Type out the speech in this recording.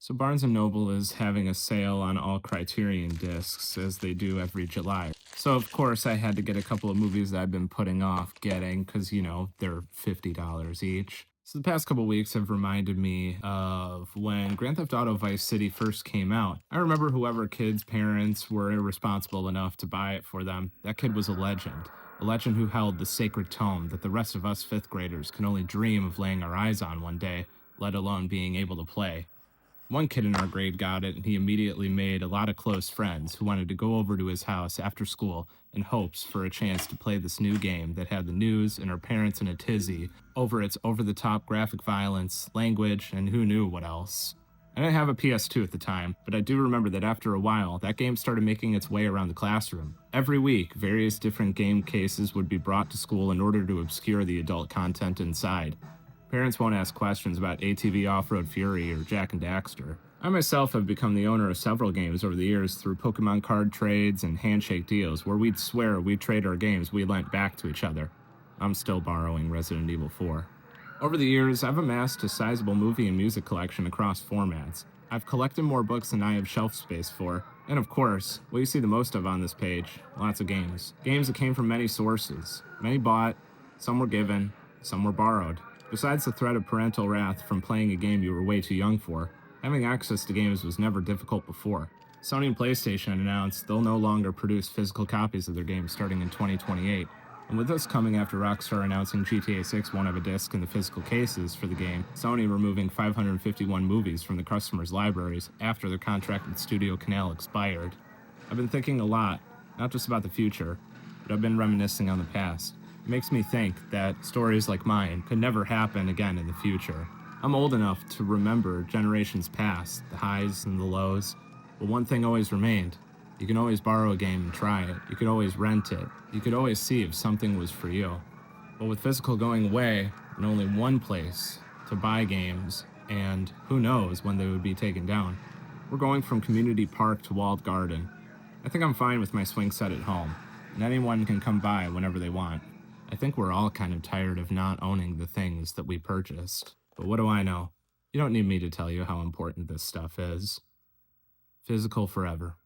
So Barnes& and Noble is having a sale on all Criterion discs as they do every July. So of course I had to get a couple of movies that I've been putting off getting because, they're $50 each. So the past couple weeks have reminded me of when Grand Theft Auto Vice City first came out. I remember whoever kid's parents were irresponsible enough to buy it for them. That kid was a legend. A legend who held the sacred tome that the rest of us fifth graders can only dream of laying our eyes on one day, let alone being able to play. One kid in our grade got it, and he immediately made a lot of close friends who wanted to go over to his house after school in hopes for a chance to play this new game that had the news and our parents in a tizzy over its over the top graphic violence, language, and who knew what else. I didn't have a PS2 at the time, but I do remember that after a while, that game started making its way around the classroom. Every week, various different game cases would be brought to school in order to obscure the adult content inside. Parents won't ask questions about ATV Off-Road Fury or Jak and Daxter. I myself have become the owner of several games over the years through Pokemon card trades and handshake deals where we'd swear we'd trade our games we lent back to each other. I'm still borrowing Resident Evil 4. Over the years, I've amassed a sizable movie and music collection across formats. I've collected more books than I have shelf space for. And of course, what you see the most of on this page, lots of games. Games that came from many sources. Many bought, some were given, some were borrowed. Besides the threat of parental wrath from playing a game you were way too young for, having access to games was never difficult before. Sony and PlayStation announced they'll no longer produce physical copies of their games starting in 2028. And with this coming after Rockstar announcing GTA 6 won't have a disc in the physical cases for the game, Sony removing 551 movies from the customers' libraries after their contract with Studio Canal expired. I've been thinking a lot, not just about the future, but I've been reminiscing on the past. It makes me think that stories like mine could never happen again in the future. I'm old enough to remember generations past, the highs and the lows, but one thing always remained. You can always borrow a game and try it. You could always rent it. You could always see if something was for you. But with physical going away and only one place to buy games, and who knows when they would be taken down, we're going from community park to walled garden. I think I'm fine with my swing set at home, and anyone can come by whenever they want. I think we're all kind of tired of not owning the things that we purchased. But what do I know? You don't need me to tell you how important this stuff is. Physical forever.